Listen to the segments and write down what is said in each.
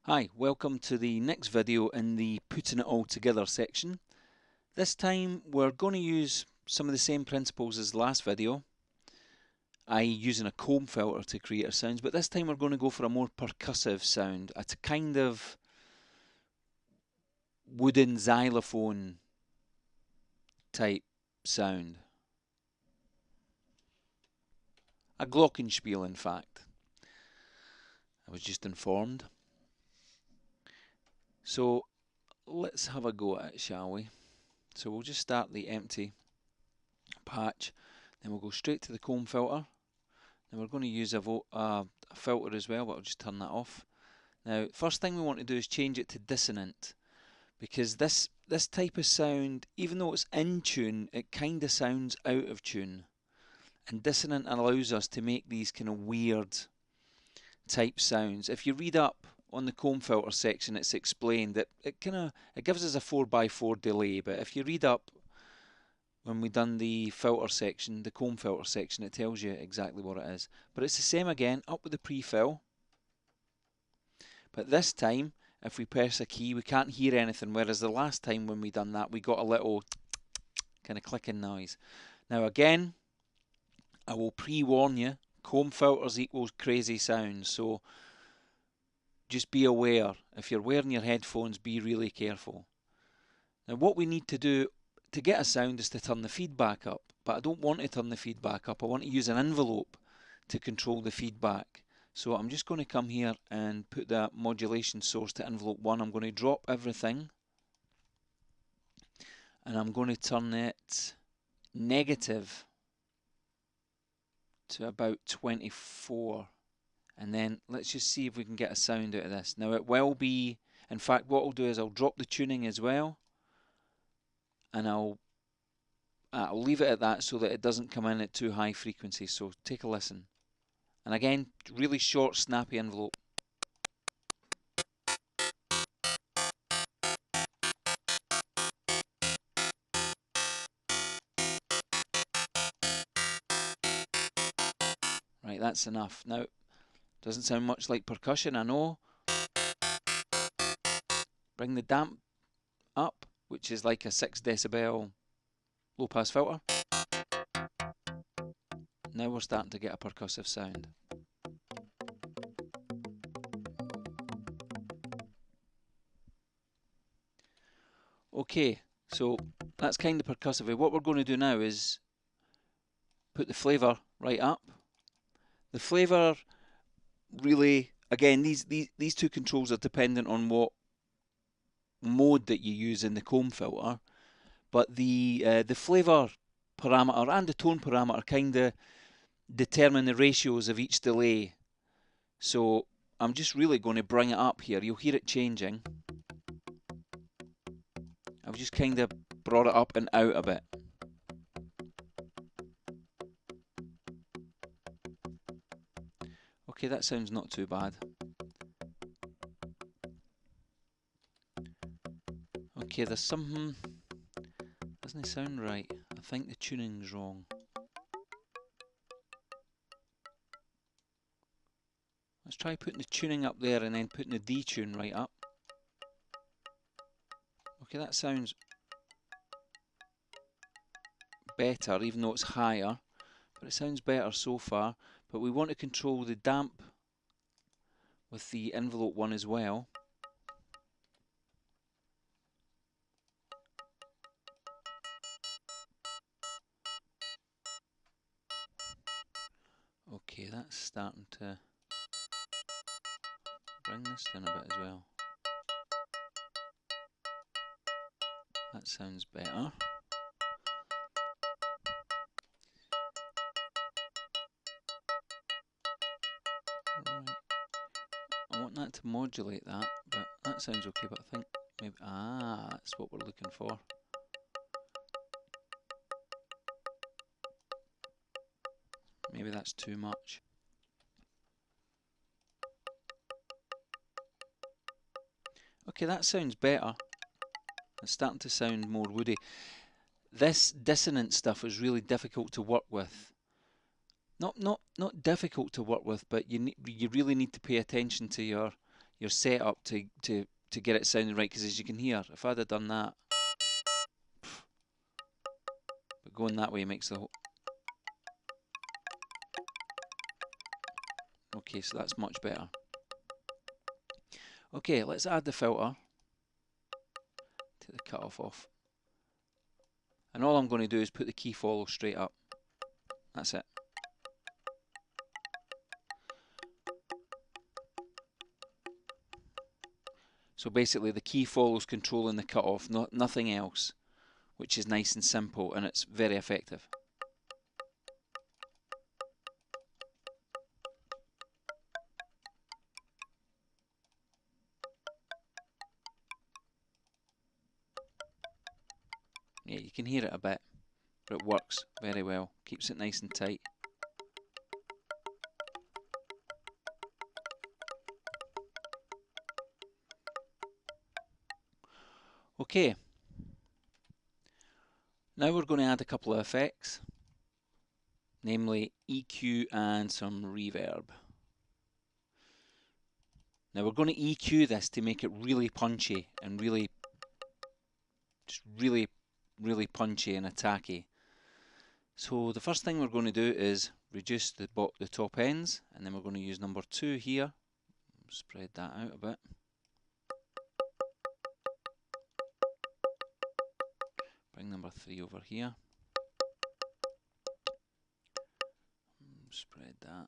Hi, welcome to the next video in the Putting It All Together section. This time we're going to use some of the same principles as the last video, i.e. using a comb filter to create our sounds, but this time we're going to go for a more percussive sound, a kind of wooden xylophone type sound. A glockenspiel, in fact. I was just informed. So let's have a go at it, shall we? So we'll just start the empty patch, then we'll go straight to the comb filter. Now we're going to use a filter as well, but I'll just turn that off. Now, first thing we want to do is change it to dissonant, because this type of sound, even though it's in tune, it kind of sounds out of tune. And dissonant allows us to make these kind of weird type sounds. If you read up on the comb filter section, it's explained that it gives us a 4x4 delay, but if you read up when we done the filter section, the comb filter section, it tells you exactly what it is. But it's the same again, up with the pre-fill. But this time, if we press a key, we can't hear anything, whereas the last time when we done that, we got a little kind of clicking noise. Now again, I will pre-warn you, comb filters equals crazy sounds, so just be aware. If you're wearing your headphones, be really careful. Now what we need to do to get a sound is to turn the feedback up, but I don't want to turn the feedback up. I want to use an envelope to control the feedback. So I'm just going to come here and put that modulation source to envelope 1. I'm going to drop everything and I'm going to turn it negative to about 24, and then let's just see if we can get a sound out of this. Now it will be, in fact what I'll do is I'll drop the tuning as well, and I'll leave it at that so that it doesn't come in at too high frequency. So take a listen. And again, really short, snappy envelope. Right, that's enough. Now, doesn't sound much like percussion, I know. Bring the damp up, which is like a 6 decibel low pass filter. Now we're starting to get a percussive sound. Okay, so that's kind of percussive. What we're going to do now is put the flavour right up. The flavour really, again, these two controls are dependent on what mode that you use in the comb filter, but the flavour parameter and the tone parameter kind of determine the ratios of each delay. So I'm just really going to bring it up here. You'll hear it changing. I've just kind of brought it up and out a bit. Okay, that sounds not too bad. Okay, there's something doesn't sound right. I think the tuning's wrong. Let's try putting the tuning up there and then putting the detune right up. Okay, that sounds better, even though it's higher, but it sounds better so far. But we want to control the damp with the envelope 1 as well. Okay, that's starting to bring this down a bit as well. That sounds better. Right. I want that to modulate that, but that sounds okay, but I think maybe, that's what we're looking for. Maybe that's too much. Okay, that sounds better. It's starting to sound more woody. This dissonant stuff is really difficult to work with. Not difficult to work with, but you really need to pay attention to your your setup to get it sounding right. Because as you can hear, if I'd have done that, but going that way makes the whole. Okay, so that's much better. Okay, let's add the filter. Take the cutoff off. And all I'm going to do is put the key follow straight up. That's it. So basically the key follows controlling the cutoff, nothing else, which is nice and simple, and it's very effective. Yeah, you can hear it a bit, but it works very well. Keeps it nice and tight. Okay. Now we're going to add a couple of effects, namely EQ and some reverb. Now we're going to EQ this to make it really punchy and really punchy and attacky. So the first thing we're going to do is reduce the top ends, and then we're going to use number 2 here. Spread that out a bit. Bring number 3 over here. Spread that.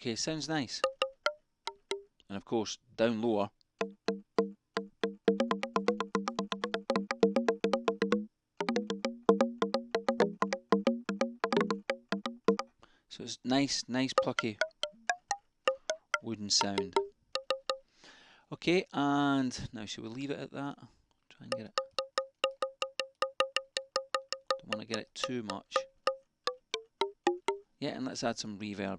Okay, sounds nice. And of course, down lower. So it's nice plucky wooden sound. Okay, and now shall we leave it at that? Try and get it. Don't want to get it too much. Yeah, and let's add some reverb.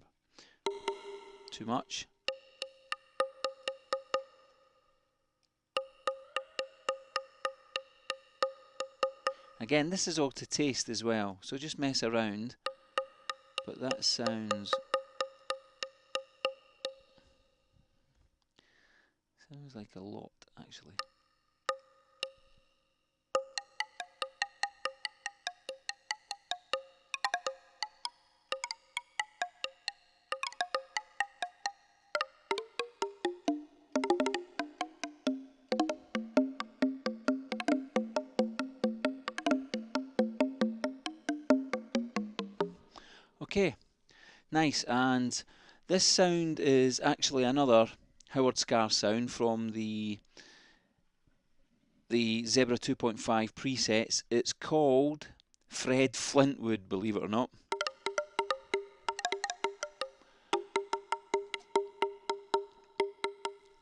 Too much. Again, this is all to taste as well, so just mess around. But that sounds like a lot, actually. Okay, nice. And this sound is actually another Howard Scar sound from the Zebra 2.5 presets. It's called Fred Flintwood, believe it or not.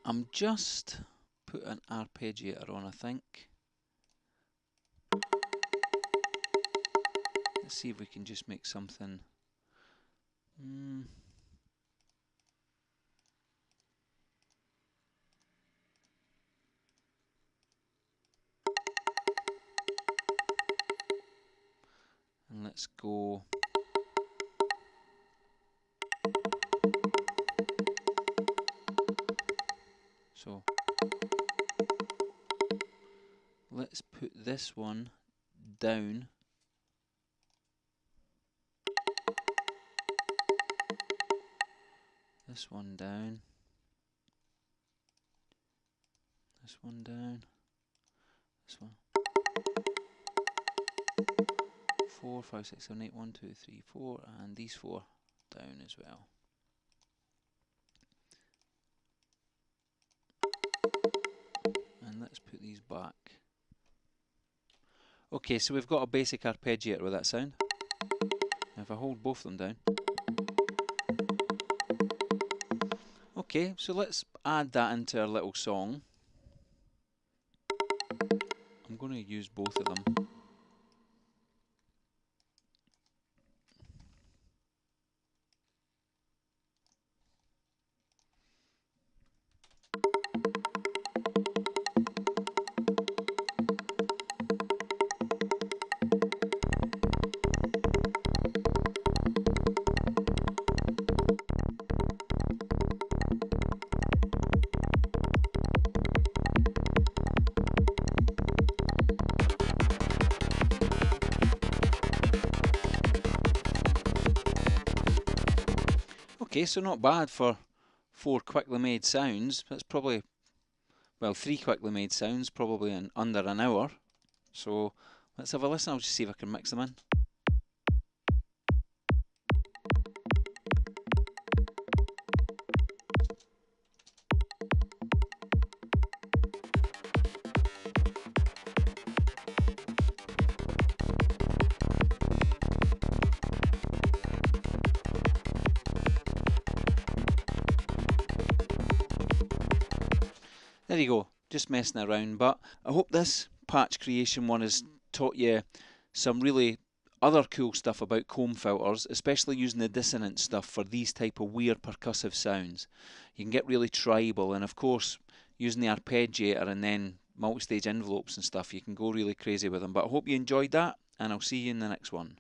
I'm just put an arpeggiator on, I think. Let's see if we can just make something. And let's go. So let's put this one down. This one down. This one down. This one. 4, 5, 6, 7, 8, 1, 2, 3, 4, and these 4 down as well. And let's put these back. Okay, so we've got a basic arpeggiator with that sound. Now if I hold both of them down. Okay, so let's add that into our little song. I'm going to use both of them. Okay, so not bad for 4 quickly made sounds. That's probably, well, 3 quickly made sounds, probably in under an hour. So let's have a listen. I'll just see if I can mix them in. There you go, just messing around, but I hope this patch creation one has taught you some really other cool stuff about comb filters, especially using the dissonant stuff for these type of weird percussive sounds. You can get really tribal, and of course using the arpeggiator and then multi-stage envelopes and stuff, you can go really crazy with them. But I hope you enjoyed that, and I'll see you in the next one.